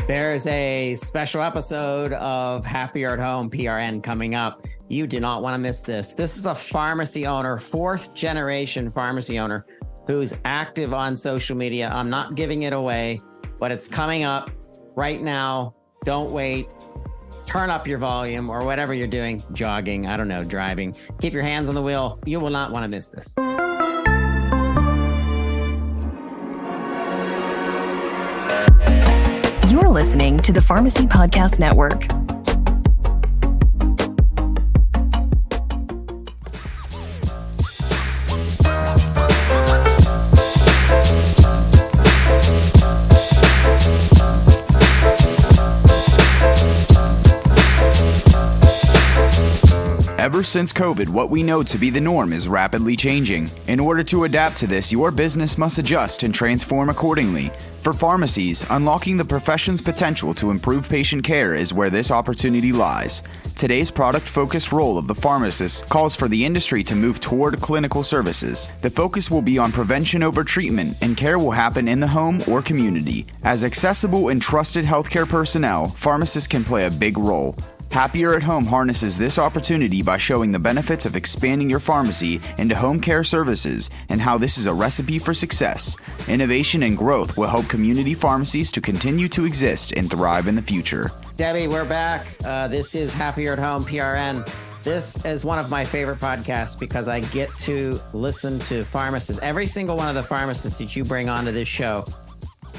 There's a special episode of Happier at Home PRN coming up. You do not want to miss this. This is a pharmacy owner, fourth generation pharmacy owner who's active on social media. I'm not giving it away, but it's coming up right now. Don't wait. Turn up your volume or whatever you're doing, jogging, I don't know, driving. Keep your hands on the wheel. You will not want to miss this. You're listening to the Pharmacy Podcast Network. Ever since COVID, what we know to be the norm is rapidly changing. In order to adapt to this, your business must adjust and transform accordingly. For pharmacies, unlocking the profession's potential to improve patient care is where this opportunity lies. Today's product-focused role of the pharmacist calls for the industry to move toward clinical services. The focus will be on prevention over treatment, and care will happen in the home or community. As accessible and trusted healthcare personnel, pharmacists can play a big role. Happier at Home harnesses this opportunity by showing the benefits of expanding your pharmacy into home care services and how this is a recipe for success. Innovation and growth will help community pharmacies to continue to exist and thrive in the future. Debbie, we're back. This is Happier at Home PRN. This is one of my favorite podcasts because I get to listen to pharmacists. Every single one of the pharmacists that you bring onto this show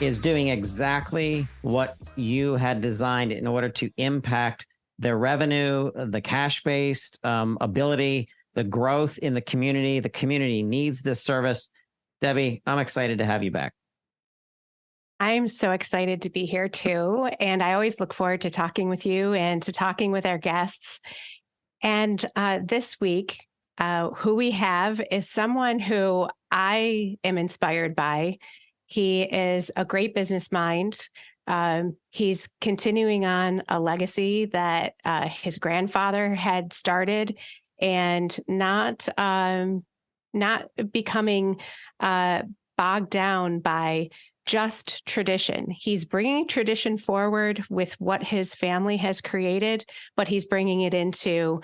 is doing exactly what you had designed in order to impact the revenue, the cash-based ability, the growth in the community. The community needs this service. Debbie, I'm excited to have you back. I'm so excited to be here too. And I always look forward to talking with you and to talking with our guests. And this week, who we have is someone who I am inspired by. He is a great business mind. He's continuing on a legacy that his grandfather had started, and not becoming bogged down by just tradition. He's bringing tradition forward with what his family has created, but he's bringing it into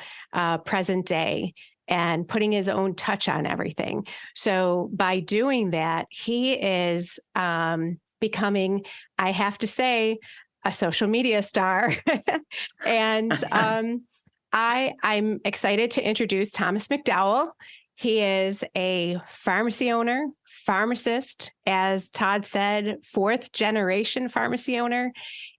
present day and putting his own touch on everything. So by doing that, he is becoming, I have to say, a social media star. And I'm excited to introduce Thomas McDowell. He is a pharmacy owner, pharmacist, as Todd said, fourth generation pharmacy owner.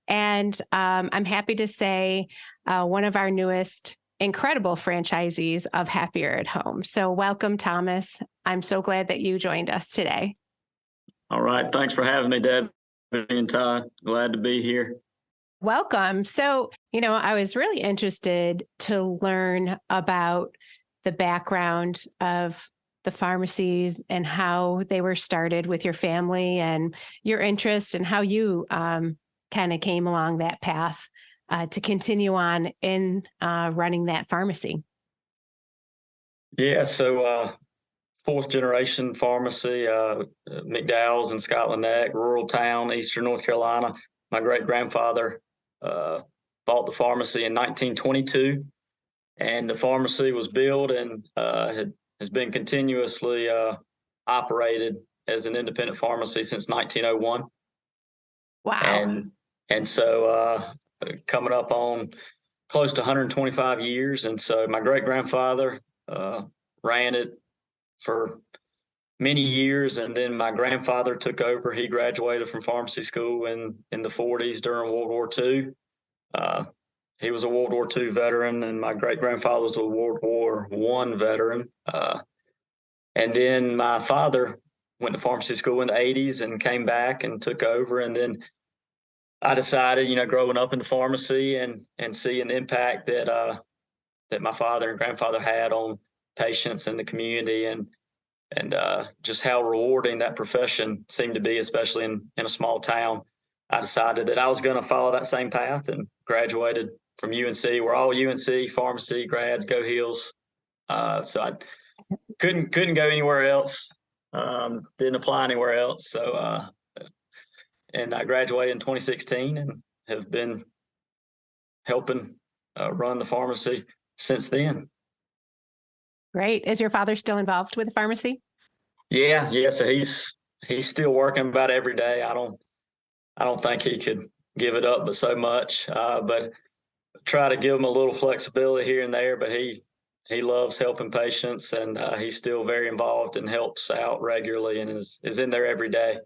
And I'm happy to say one of our newest incredible franchisees of Happier at Home. So welcome, Thomas. I'm so glad that you joined us today. All right. Thanks for having me, Deb and Todd. Glad to be here. Welcome. So, I was really interested to learn about the background of the pharmacies and how they were started with your family and your interest and how you kind of came along that path to continue on in running that pharmacy. Yeah. So, fourth generation pharmacy, McDowell's in Scotland Neck, rural town, Eastern North Carolina. My great grandfather bought the pharmacy in 1922, and the pharmacy was built and has been continuously operated as an independent pharmacy since 1901. Wow. And so coming up on close to 125 years. And so my great grandfather ran it for many years, and then my grandfather took over. He graduated from pharmacy school in the 40s during World War II. He was a World War II veteran, and my great-grandfather was a World War I veteran. And then my father went to pharmacy school in the 80s and came back and took over. And then I decided, growing up in the pharmacy and seeing the impact that my father and grandfather had on patients in the community, and just how rewarding that profession seemed to be, especially in a small town. I decided that I was going to follow that same path and graduated from UNC. We're all UNC pharmacy grads, go Heels. So I couldn't go anywhere else. Didn't apply anywhere else. So and I graduated in 2016 and have been helping run the pharmacy since then. Great. Is your father still involved with the pharmacy? Yeah. So he's still working about every day. I don't think he could give it up, but so much. But try to give him a little flexibility here and there. But he loves helping patients, and he's still very involved and helps out regularly and is in there every day.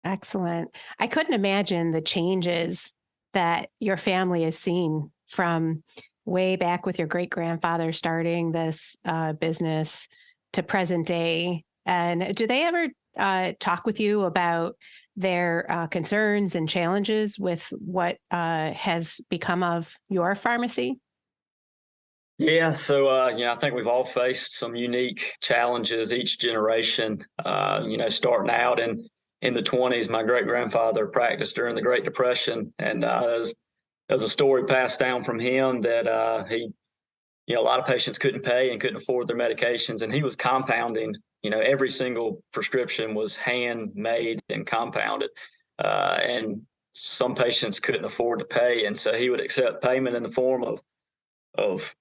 Excellent. I couldn't imagine the changes that your family has seen from way back with your great grandfather starting this business to present day. And do they ever talk with you about their concerns and challenges with what has become of your pharmacy? Yeah, so I think we've all faced some unique challenges each generation. Starting out in the 20s, my great grandfather practiced during the Great Depression, and there's a story passed down from him that a lot of patients couldn't pay and couldn't afford their medications, and he was compounding. Every single prescription was handmade and compounded, and some patients couldn't afford to pay, and so he would accept payment in the form of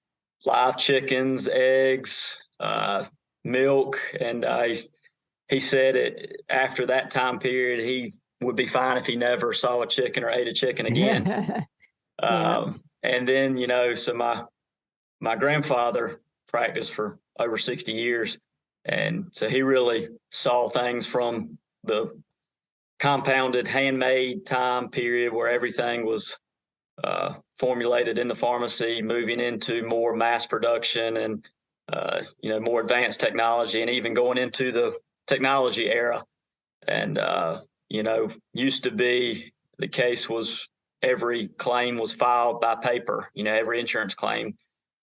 live chickens, eggs, milk, and he said after that time period he would be fine if he never saw a chicken or ate a chicken again. Yeah. And then so my grandfather practiced for over 60 years, and so he really saw things from the compounded, handmade time period where everything was formulated in the pharmacy, moving into more mass production and more advanced technology, and even going into the technology era. And used to be the case was every claim was filed by paper. Every insurance claim,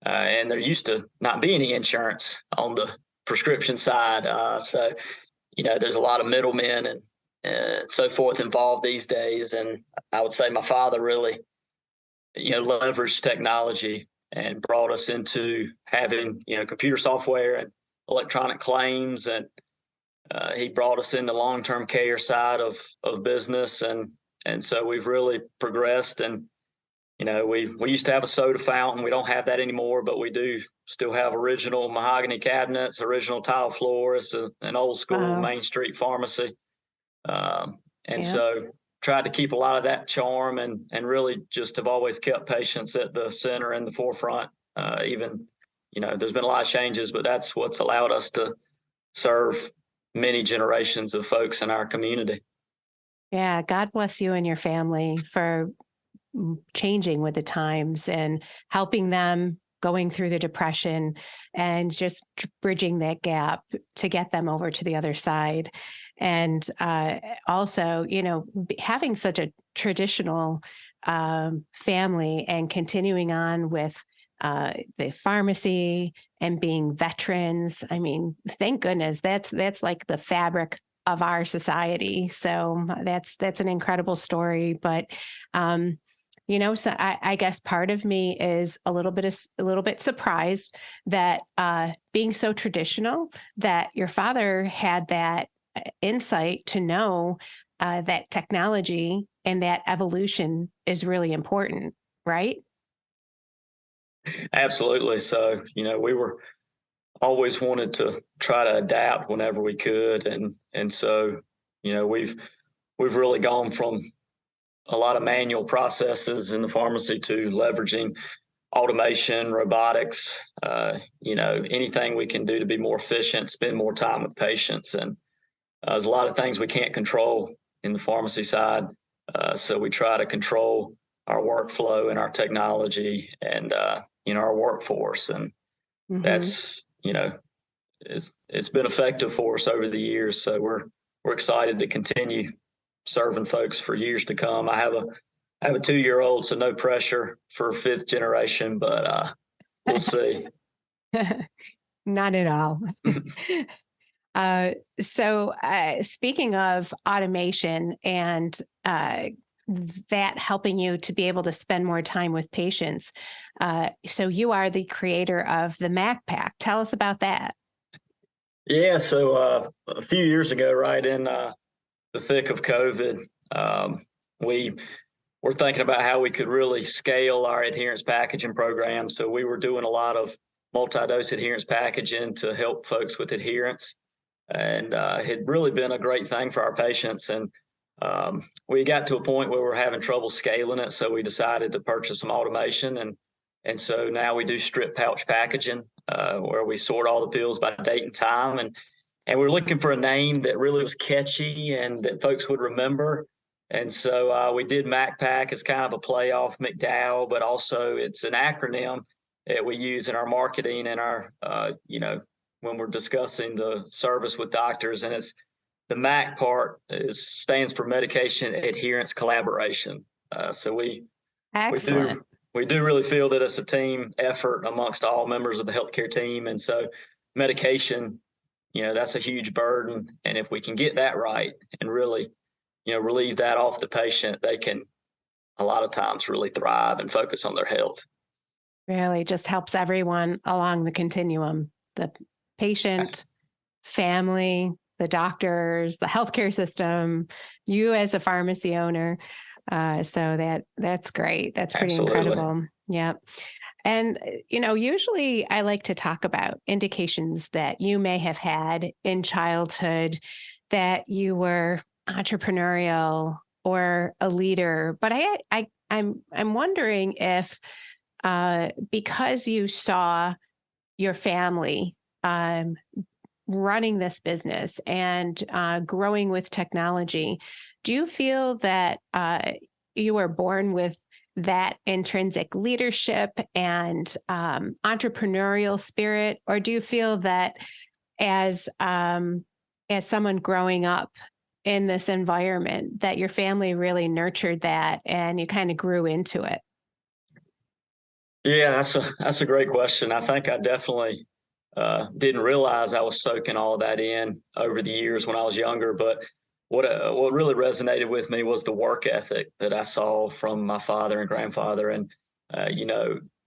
and there used to not be any insurance on the prescription side. So there's a lot of middlemen and so forth involved these days. And I would say my father really leveraged technology and brought us into having, computer software and electronic claims. And he brought us into long-term care side of business. And so we've really progressed. And, we used to have a soda fountain. We don't have that anymore, but we do still have original mahogany cabinets, original tile floors, an old school Main Street pharmacy. So tried to keep a lot of that charm and really just have always kept patients at the center and the forefront. Even, there's been a lot of changes, but that's what's allowed us to serve many generations of folks in our community. Yeah. God bless you and your family for changing with the times and helping them going through the depression and just bridging that gap to get them over to the other side. And also, having such a traditional family and continuing on with the pharmacy and being veterans. I mean, thank goodness that's like the fabric of our society. So that's an incredible story. But so I guess part of me is a little bit surprised that being so traditional, that your father had that insight to know that technology and that evolution is really important, right? Absolutely. So, we were always wanted to try to adapt whenever we could. And so, we've really gone from a lot of manual processes in the pharmacy to leveraging automation, robotics, anything we can do to be more efficient, spend more time with patients. And there's a lot of things we can't control in the pharmacy side. So we try to control our workflow and our technology and, our workforce. And that's, it's been effective for us over the years. So we're excited to continue serving folks for years to come. I have a 2-year-old, so no pressure for 5th generation, but we'll see. Not at all. So speaking of automation and that helping you to be able to spend more time with patients, so you are the creator of the Mac Pack. Tell us about that. Yeah, so a few years ago, right in the thick of COVID, we we're thinking about how we could really scale our adherence packaging program. So we were doing a lot of multi-dose adherence packaging to help folks with adherence, and it had really been a great thing for our patients. And we got to a point where we were having trouble scaling it, so we decided to purchase some automation, and so now we do strip pouch packaging, where we sort all the pills by date and time, and we're looking for a name that really was catchy and that folks would remember. And so we did MacPack as kind of a play off McDowell, but also it's an acronym that we use in our marketing and our, when we're discussing the service with doctors. And it's the MAC part stands for Medication Adherence Collaboration. So we do really feel that it's a team effort amongst all members of the healthcare team. And so medication, that's a huge burden. And if we can get that right and really, relieve that off the patient, they can a lot of times really thrive and focus on their health. Really just helps everyone along the continuum, the patient, family, the doctors, the healthcare system, you as a pharmacy owner. So that's great. That's pretty incredible. Yeah. And, usually I like to talk about indications that you may have had in childhood that you were entrepreneurial or a leader, but I'm wondering if, because you saw your family, running this business and growing with technology, do you feel that you were born with that intrinsic leadership and entrepreneurial spirit, or do you feel that as someone growing up in this environment that your family really nurtured that and you kind of grew into it? Yeah, that's a great question. I think I definitely didn't realize I was soaking all of that in over the years when I was younger. But what really resonated with me was the work ethic that I saw from my father and grandfather. And,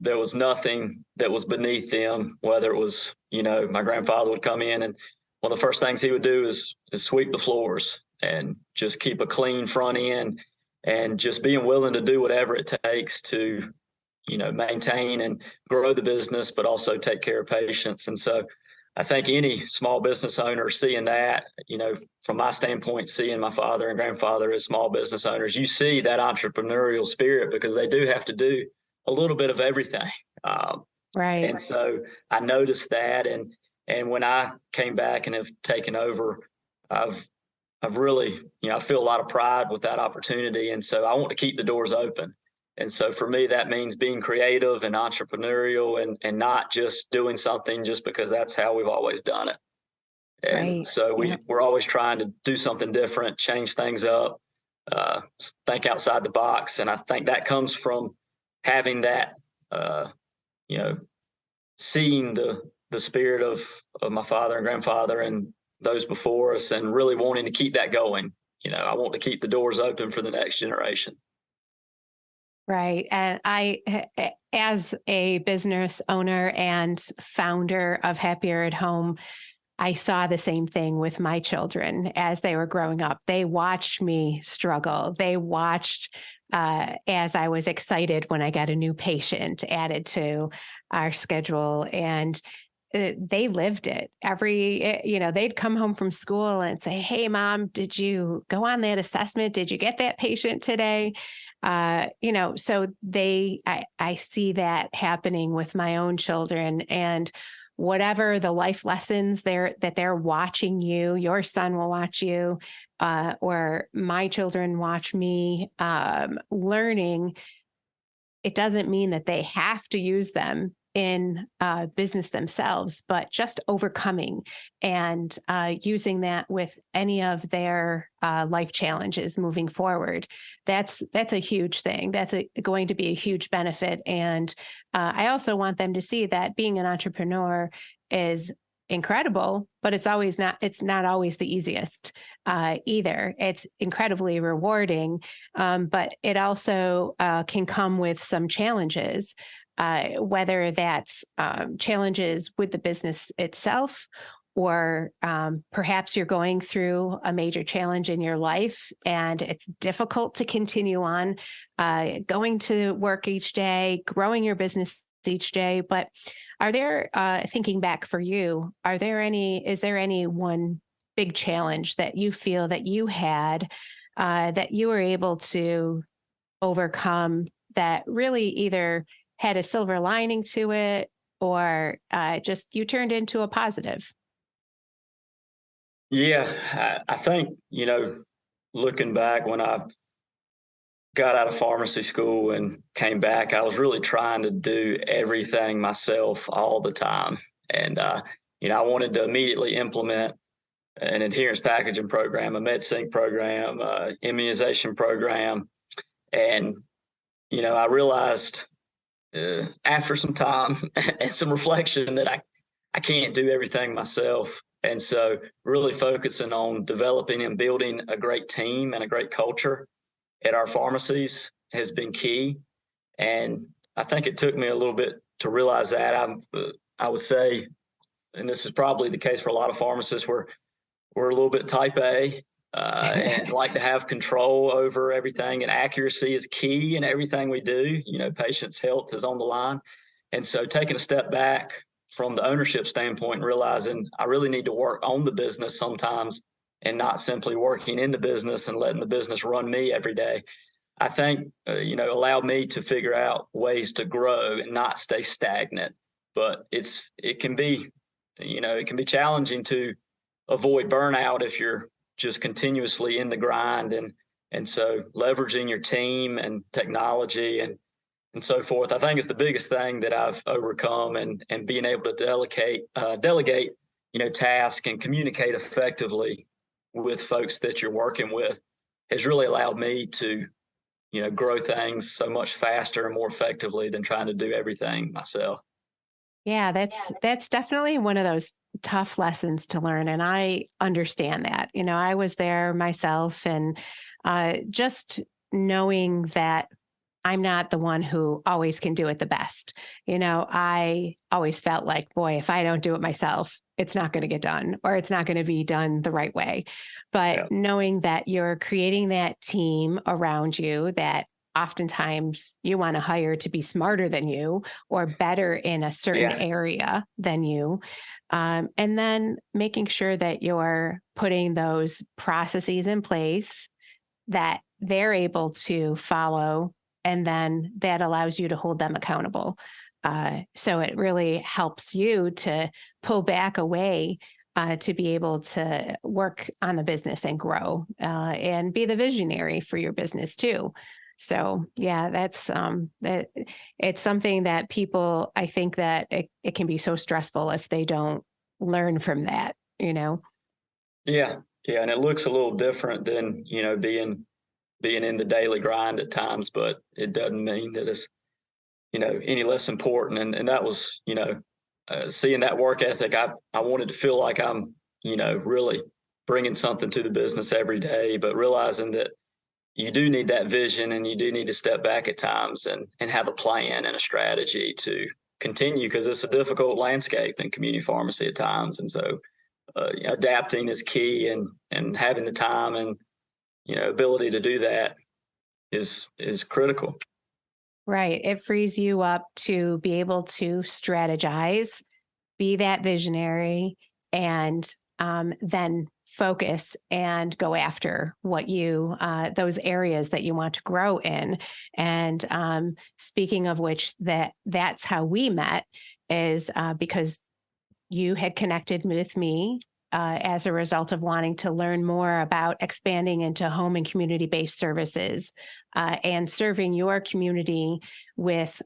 there was nothing that was beneath them, whether it was, my grandfather would come in and one of the first things he would do is sweep the floors and just keep a clean front end and just being willing to do whatever it takes to maintain and grow the business, but also take care of patients. And so I think any small business owner seeing that, from my standpoint, seeing my father and grandfather as small business owners, you see that entrepreneurial spirit because they do have to do a little bit of everything. Right. And so I noticed that. And when I came back and have taken over, I've really, I feel a lot of pride with that opportunity. And so I want to keep the doors open. And so for me, that means being creative and entrepreneurial and not just doing something just because that's how we've always done it. And Right. so we're always trying to do something different, change things up, think outside the box. And I think that comes from having that, seeing the spirit of my father and grandfather and those before us and really wanting to keep that going. I want to keep the doors open for the next generation. Right. And I, as a business owner and founder of Happier at Home, I saw the same thing with my children as they were growing up. They watched me struggle. They watched as I was excited when I got a new patient added to our schedule. And they lived it. They'd come home from school and say, "Hey, Mom, did you go on that assessment? Did you get that patient today?" So I see that happening with my own children, and whatever the life lessons that they're watching you, your son will watch you, or my children watch me, learning. It doesn't mean that they have to use them in business themselves, but just overcoming and using that with any of their life challenges moving forward. That's a huge thing. That's going to be a huge benefit. And I also want them to see that being an entrepreneur is incredible, but it's not always the easiest either. It's incredibly rewarding, but it also can come with some challenges. Whether that's challenges with the business itself or perhaps you're going through a major challenge in your life and it's difficult to continue on going to work each day, growing your business each day. But are there, thinking back for you, is there any one big challenge that you feel that you had that you were able to overcome that really either had a silver lining to it or just you turned into a positive? Yeah, I think, looking back when I got out of pharmacy school and came back, I was really trying to do everything myself all the time. And, I wanted to immediately implement an adherence packaging program, a MedSync program, immunization program. And, I realized after some time and some reflection that I can't do everything myself. And so really focusing on developing and building a great team and a great culture at our pharmacies has been key. And I think it took me a little bit to realize that. I would say, and this is probably the case for a lot of pharmacists, we're a little bit type A and like to have control over everything. And accuracy is key in everything we do. Patients' health is on the line. And so taking a step back from the ownership standpoint and realizing I really need to work on the business sometimes and not simply working in the business and letting the business run me every day, I think, allowed me to figure out ways to grow and not stay stagnant. But it can be challenging to avoid burnout if you're just continuously in the grind. And so leveraging your team and technology and so forth, I think is the biggest thing that I've overcome, and being able to delegate, tasks and communicate effectively with folks that you're working with has really allowed me to, grow things so much faster and more effectively than trying to do everything myself. Yeah, that's definitely one of those tough lessons to learn. And I understand that. I was there myself, and just knowing that I'm not the one who always can do it the best. I always felt like, boy, if I don't do it myself, it's not going to get done, or it's not going to be done the right way. But knowing that you're creating that team around you that oftentimes you want to hire to be smarter than you or better in a certain area than you. And then making sure that you're putting those processes in place that they're able to follow, and then that allows you to hold them accountable. So it really helps you to pull back away to be able to work on the business and grow and be the visionary for your business too. So yeah, that's it's something that people, I think that it can be so stressful if they don't learn from that, Yeah. And it looks a little different than, being in the daily grind at times, but it doesn't mean that it's, any less important. And that was, seeing that work ethic, I wanted to feel like I'm, really bringing something to the business every day, but realizing that you do need that vision and you do need to step back at times and have a plan and a strategy to continue, because it's a difficult landscape in community pharmacy at times. And so adapting is key, and having the time and, ability to do that is critical. Right. It frees you up to be able to strategize, be that visionary, and then focus and go after what you, those areas that you want to grow in. And speaking of which, that's how we met, is because you had connected with me as a result of wanting to learn more about expanding into home and community-based services and serving your community with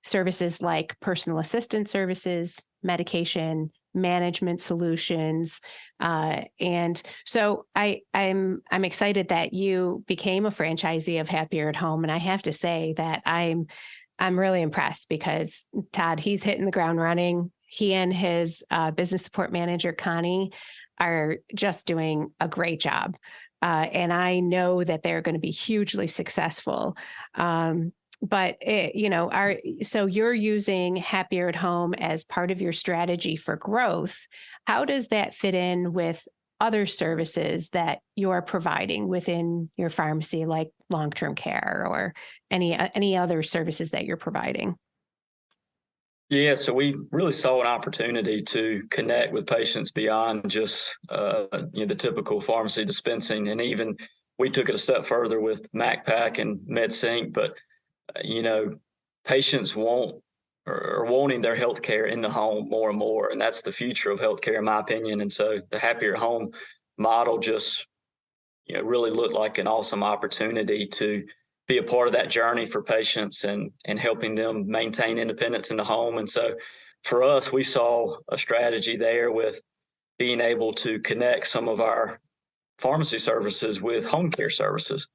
services like personal assistance services, medication, management solutions. And so I'm excited that you became a franchisee of Happier at Home. And I have to say that I'm really impressed, because Todd, he's hitting the ground running. He and his business support manager, Connie, are just doing a great job. And I know that they're going to be hugely successful. But so you're using Happier at Home as part of your strategy for growth. How does that fit in with other services that you're providing within your pharmacy, like long-term care or any other services that you're providing? Yeah, so we really saw an opportunity to connect with patients beyond just the typical pharmacy dispensing, and even we took it a step further with MacPack and MedSync. But patients are wanting their healthcare in the home more and more, and that's the future of healthcare, in my opinion. And so the Happier at Home model just really looked like an awesome opportunity to be a part of that journey for patients and helping them maintain independence in the home. And so for us, we saw a strategy there with being able to connect some of our pharmacy services with home care services.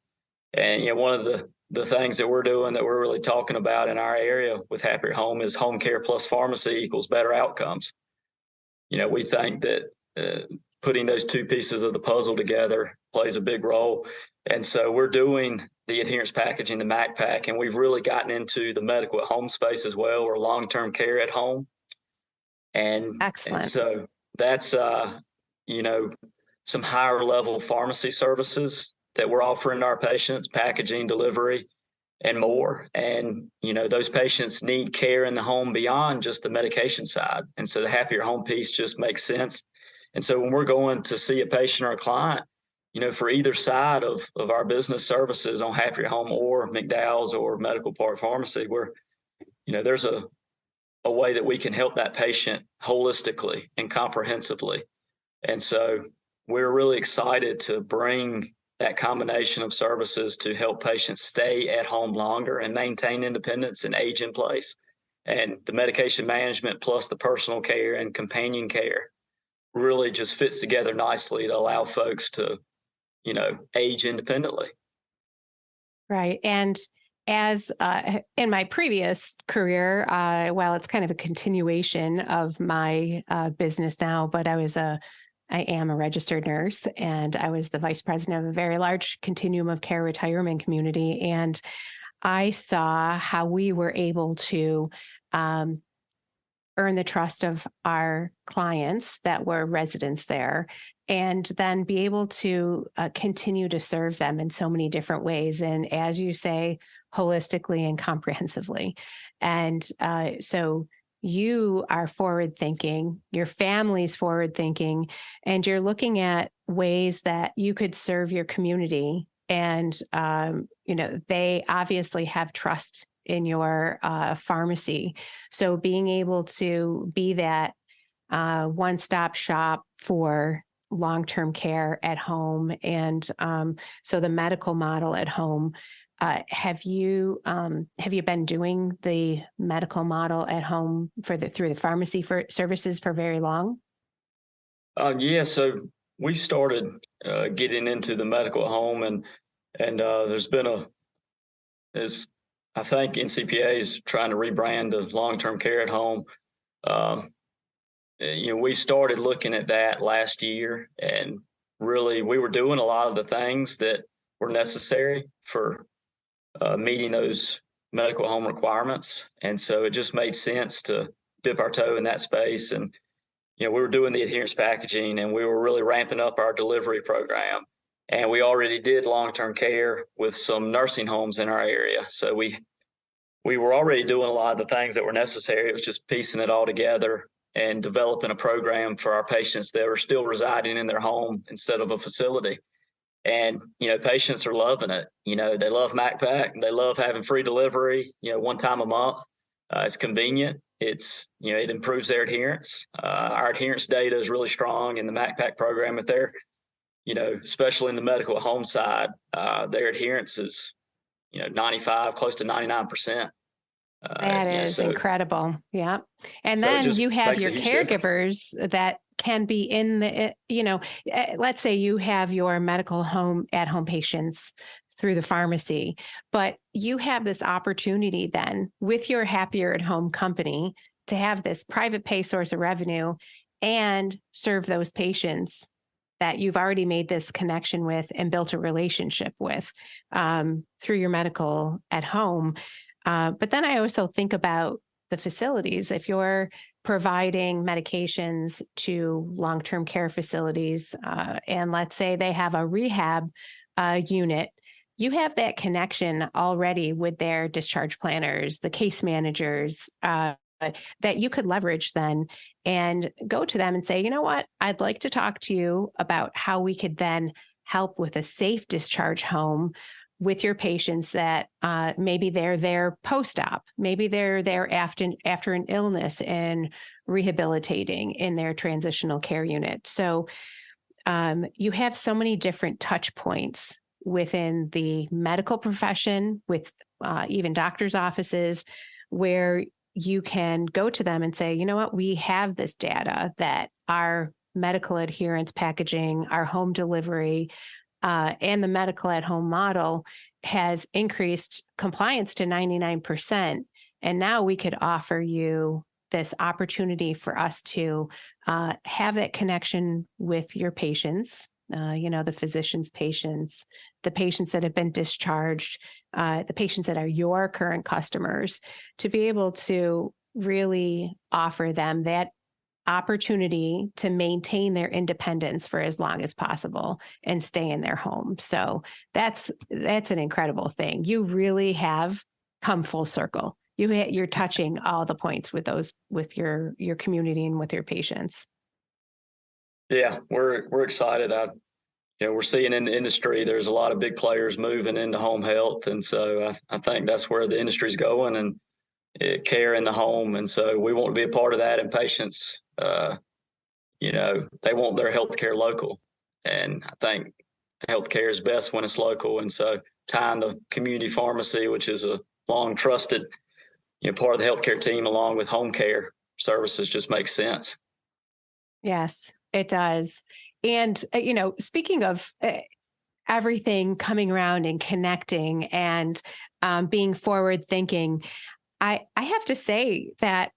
And one of the things that we're doing that we're really talking about in our area with Happier at Home is home care plus pharmacy equals better outcomes. We think that putting those two pieces of the puzzle together plays a big role. And so we're doing the adherence packaging, the MacPack, and we've really gotten into the medical at home space as well, or long-term care at home. Excellent. And so that's, some higher level pharmacy services that we're offering to our patients, packaging, delivery, and more. And, those patients need care in the home beyond just the medication side. And so the Happier Home piece just makes sense. And so when we're going to see a patient or a client, for either side of our business services on Happier Home or McDowell's or Medical Park Pharmacy, where, there's a way that we can help that patient holistically and comprehensively. And so we're really excited to bring that combination of services to help patients stay at home longer and maintain independence and age in place. And the medication management plus the personal care and companion care really just fits together nicely to allow folks to, age independently. Right. And as in my previous career, well, it's kind of a continuation of my business now, but I am a registered nurse, and I was the vice president of a very large continuum of care retirement community. And I saw how we were able to earn the trust of our clients that were residents there, and then be able to continue to serve them in so many different ways. And as you say, holistically and comprehensively. And so you are forward thinking, your family's forward thinking, and you're looking at ways that you could serve your community. And, they obviously have trust in your pharmacy. So being able to be that one-stop shop for long-term care at home, and so the medical model at home. Have you been doing the medical model at home through the pharmacy services for very long? Yeah, so we started getting into the medical at home, and there's been as I think NCPA is trying to rebrand the long-term care at home. We started looking at that last year, and really we were doing a lot of the things that were necessary for meeting those medical home requirements. And so it just made sense to dip our toe in that space. And, we were doing the adherence packaging, and we were really ramping up our delivery program. And we already did long-term care with some nursing homes in our area. So we were already doing a lot of the things that were necessary. It was just piecing it all together and developing a program for our patients that are still residing in their home instead of a facility. And, patients are loving it. They love MacPack. They love having free delivery, one time a month. It's convenient. It improves their adherence. Our adherence data is really strong in the MacPack program. But they're, especially in the medical at home side, their adherence is, 95, close to 99%. That is incredible. Yeah. And so then you have your caregivers that can be in the, let's say you have your medical home at home patients through the pharmacy, but you have this opportunity then with your Happier at Home company to have this private pay source of revenue and serve those patients that you've already made this connection with and built a relationship with through your medical at home. But then I also think about the facilities. If you're providing medications to long-term care facilities, and let's say they have a rehab unit, you have that connection already with their discharge planners, the case managers, that you could leverage then and go to them and say, you know what, I'd like to talk to you about how we could then help with a safe discharge home with your patients that maybe they're there post-op, maybe they're there after an illness and rehabilitating in their transitional care unit. So you have so many different touch points within the medical profession, with even doctors' offices, where you can go to them and say, you know what, we have this data that our medical adherence packaging, our home delivery, and the medical at home model has increased compliance to 99%. And now we could offer you this opportunity for us to have that connection with your patients, the physician's patients, the patients that have been discharged, the patients that are your current customers, to be able to really offer them that opportunity to maintain their independence for as long as possible and stay in their home. So that's an incredible thing. You really have come full circle. You're touching all the points with your community and with your patients. Yeah, we're excited. We're seeing in the industry, there's a lot of big players moving into home health. And so I think that's where the industry's going, and care in the home. And so we want to be a part of that. And patients, they want their healthcare local. And I think healthcare is best when it's local. And so tying the community pharmacy, which is a long trusted, part of the healthcare team, along with home care services, just makes sense. Yes, it does. And, speaking of everything coming around and connecting and being forward thinking, I have to say that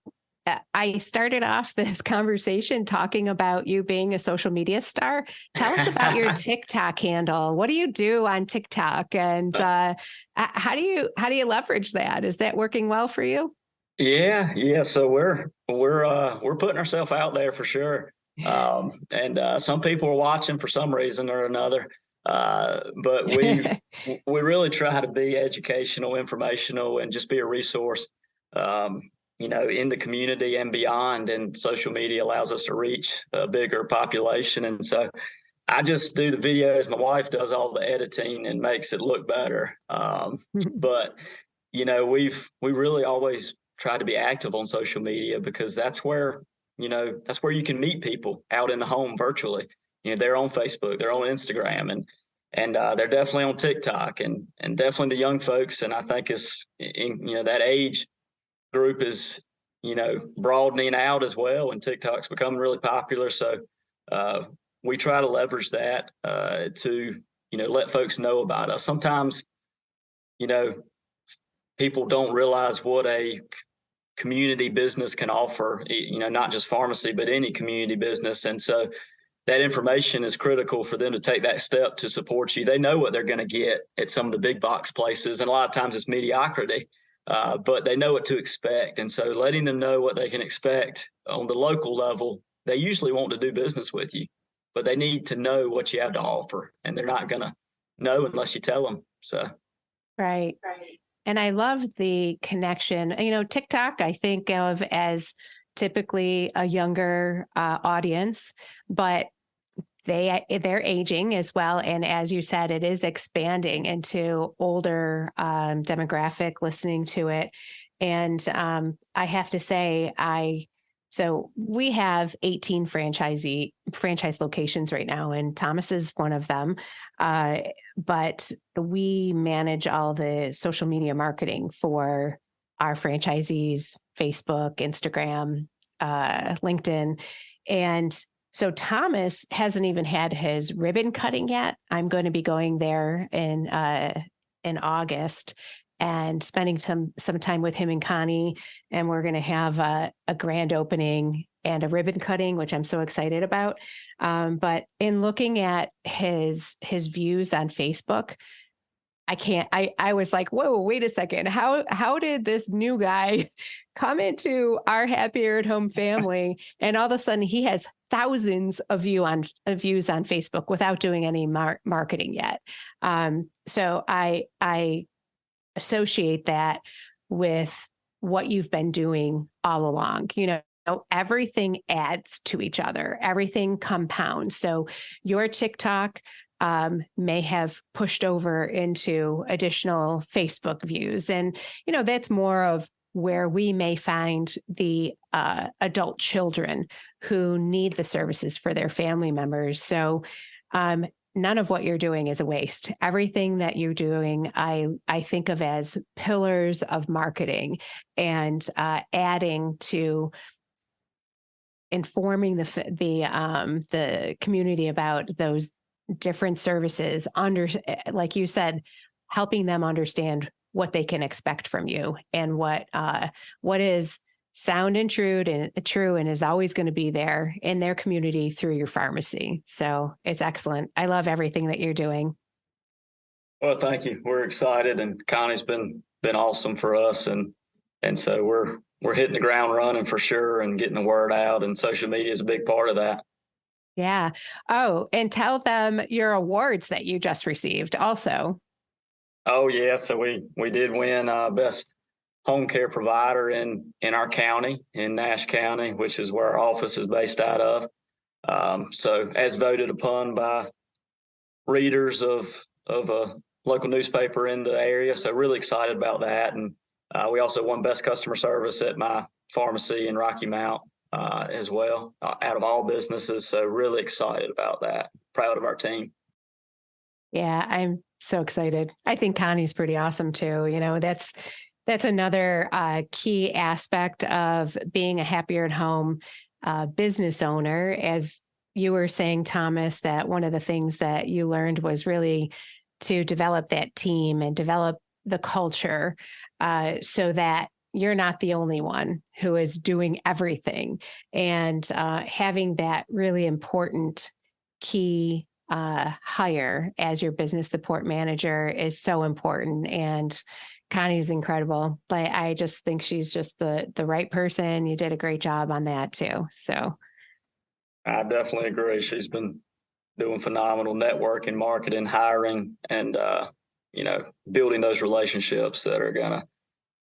I started off this conversation talking about you being a social media star. Tell us about your TikTok handle. What do you do on TikTok, and how do you leverage that? Is that working well for you? Yeah. So we're putting ourselves out there for sure. And some people are watching for some reason or another. But we really try to be educational, informational, and just be a resource, in the community and beyond. And social media allows us to reach a bigger population. And so I just do the videos. My wife does all the editing and makes it look better. But we really always try to be active on social media, because that's where you can meet people out in the home virtually. They're on Facebook, they're on Instagram, and they're definitely on TikTok, and definitely the young folks. And I think that age group is, broadening out as well, and TikTok's becoming really popular. So we try to leverage that to, let folks know about us. Sometimes, people don't realize what a community business can offer, not just pharmacy, but any community business. And so that information is critical for them to take that step to support you. They know what they're going to get at some of the big box places, and a lot of times it's mediocrity, but they know what to expect. And so letting them know what they can expect on the local level, they usually want to do business with you, but they need to know what you have to offer, and they're not going to know unless you tell them. So. Right. And I love the connection. TikTok, I think of as typically a younger audience, but they're aging as well. And as you said, it is expanding into older demographic listening to it. And I have to say, so we have 18 franchise locations right now, and Thomas is one of them. But we manage all the social media marketing for our franchisees: Facebook, Instagram, LinkedIn. And so Thomas hasn't even had his ribbon cutting yet. I'm going to be going there in August and spending some time with him and Connie. And we're going to have a grand opening and a ribbon cutting, which I'm so excited about. But in looking at his views on Facebook, I was like, whoa, wait a second. How did this new guy come into our happier at home family? And all of a sudden he has thousands of views on Facebook without doing any marketing yet. So I associate that with what you've been doing all along. Everything adds to each other. Everything compounds. So your TikTok may have pushed over into additional Facebook views. And, that's more of where we may find the adult children who need the services for their family members. So none of what you're doing is a waste. Everything that you're doing, I think of as pillars of marketing and adding to informing the community about those different services, like you said, helping them understand what they can expect from you and what is sound and true and is always going to be there in their community through your pharmacy. So it's excellent. I love everything that you're doing. Well, thank you. We're excited, and Connie's been awesome for us, and so we're hitting the ground running for sure and getting the word out, and social media is a big part of that. Yeah. Oh, and tell them your awards that you just received also. Oh, yeah. So we did win best home care provider in our county, in Nash County, which is where our office is based out of. So as voted upon by readers of a local newspaper in the area. So really excited about that. And we also won best customer service at my pharmacy in Rocky Mount. As well, out of all businesses. So really excited about that. Proud of our team. Yeah, I'm so excited. I think Connie's pretty awesome too. That's another key aspect of being a happier at home business owner. As you were saying, Thomas, that one of the things that you learned was really to develop that team and develop the culture so that you're not the only one who is doing everything. And having that really important key hire as your business support manager is so important. And Connie's incredible. But I just think she's just the right person. You did a great job on that too. So I definitely agree. She's been doing phenomenal networking, marketing, hiring, and building those relationships that are gonna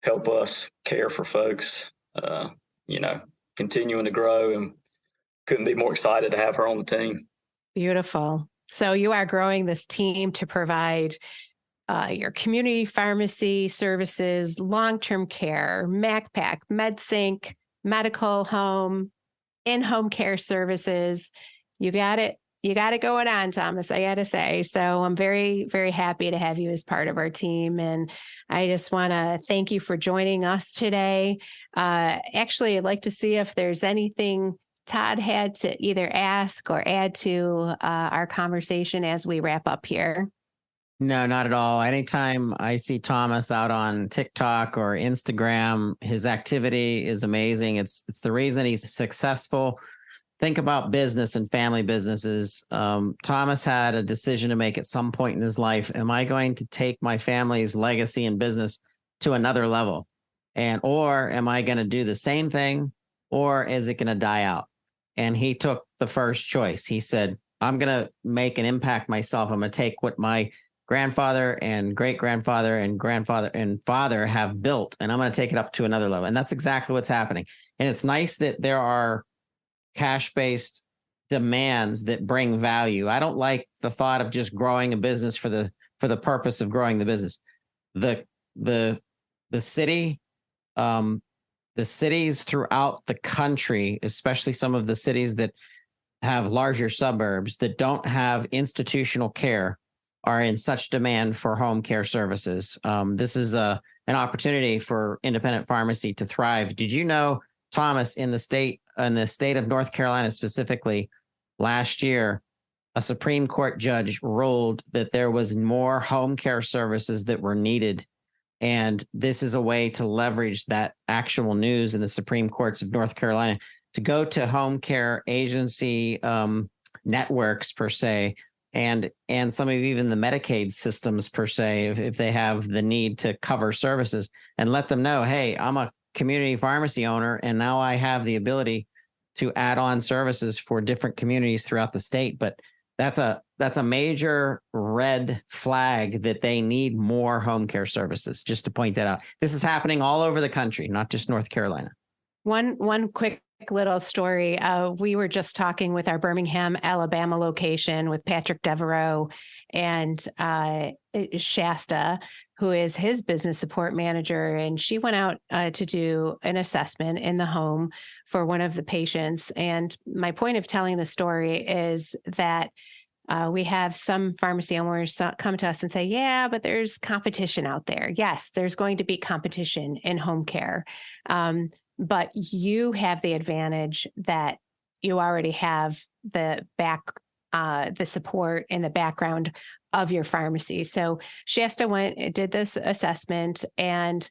help us care for folks, continuing to grow, and couldn't be more excited to have her on the team. Beautiful. So you are growing this team to provide your community pharmacy services, long-term care, MacPack, MedSync, medical home, in-home care services. You got it. You got it going on, Thomas, I got to say. So I'm very, very happy to have you as part of our team. And I just want to thank you for joining us today. Actually, I'd like to see if there's anything Todd had to either ask or add to our conversation as we wrap up here. No, not at all. Anytime I see Thomas out on TikTok or Instagram, his activity is amazing. It's the reason he's successful. Think about business and family businesses. Thomas had a decision to make at some point in his life. Am I going to take my family's legacy and business to another level? Or am I going to do the same thing, or is it going to die out? And he took the first choice. He said, I'm going to make an impact myself. I'm going to take what my grandfather and great-grandfather and grandfather and father have built, and I'm going to take it up to another level. And that's exactly what's happening. And it's nice that there are cash-based demands that bring value. I don't like the thought of just growing a business for the purpose of growing the business. The city, the cities throughout the country, especially some of the cities that have larger suburbs that don't have institutional care, are in such demand for home care services. This is an opportunity for independent pharmacy to thrive. Did you know, Thomas, in the state of North Carolina specifically, last year, a Supreme Court judge ruled that there was more home care services that were needed. And this is a way to leverage that actual news in the Supreme Courts of North Carolina to go to home care agency networks, per se, and some of even the Medicaid systems per se, if they have the need to cover services, and let them know, hey, I'm a community pharmacy owner, and now I have the ability to add on services for different communities throughout the state. But that's a major red flag that they need more home care services, just to point that out. This is happening all over the country, not just North Carolina. One quick little story. We were just talking with our Birmingham, Alabama location with Patrick Devereaux and Shasta, who is his business support manager. And she went out to do an assessment in the home for one of the patients. And my point of telling the story is that we have some pharmacy owners come to us and say, yeah, but there's competition out there. Yes, there's going to be competition in home care. But you have the advantage that you already have the support in the background of your pharmacy. So Shasta did this assessment, and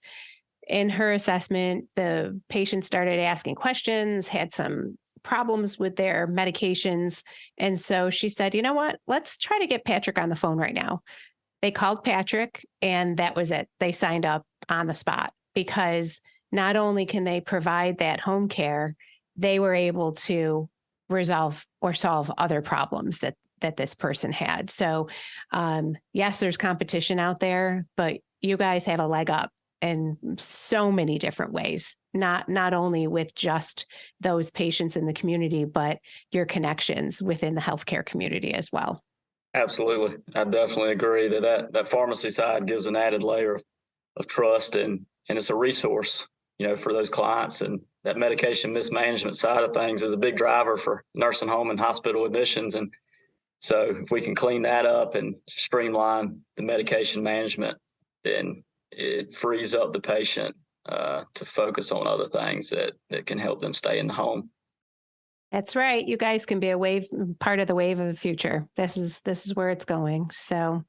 in her assessment, the patient started asking questions, had some problems with their medications. And so she said, you know what, let's try to get Patrick on the phone right now. They called Patrick, and that was it. They signed up on the spot, because not only can they provide that home care, they were able to resolve or solve other problems that this person had. So yes, there's competition out there, but you guys have a leg up in so many different ways, not only with just those patients in the community, but your connections within the healthcare community as well. Absolutely. I definitely agree that pharmacy side gives an added layer of trust, and it's a resource, for those clients. And that medication mismanagement side of things is a big driver for nursing home and hospital admissions. And so if we can clean that up and streamline the medication management, then it frees up the patient to focus on other things that can help them stay in the home. That's right. You guys can be part of the wave of the future. This is where it's going. So,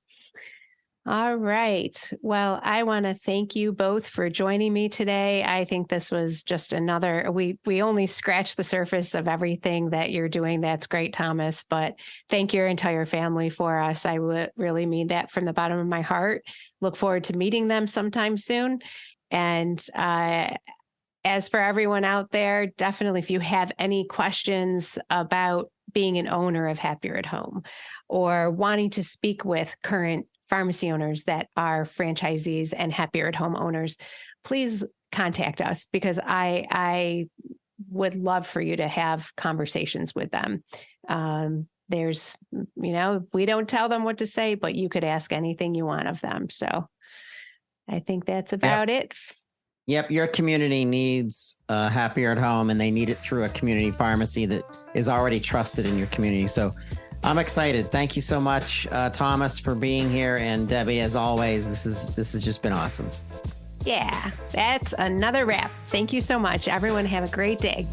all right. Well, I want to thank you both for joining me today. I think this was just we only scratched the surface of everything that you're doing. That's great, Thomas, but thank your entire family for us. I would really mean that from the bottom of my heart. Look forward to meeting them sometime soon. And as for everyone out there, definitely, if you have any questions about being an owner of Happier at Home, or wanting to speak with current pharmacy owners that are franchisees and Happier at Home owners, please contact us, because I would love for you to have conversations with them. We don't tell them what to say, but you could ask anything you want of them. So I think that's about it. Yep. Your community needs Happier at Home, and they need it through a community pharmacy that is already trusted in your community. So I'm excited. Thank you so much, Thomas, for being here. And Debbie, as always, this has just been awesome. Yeah, that's another wrap. Thank you so much. Everyone have a great day.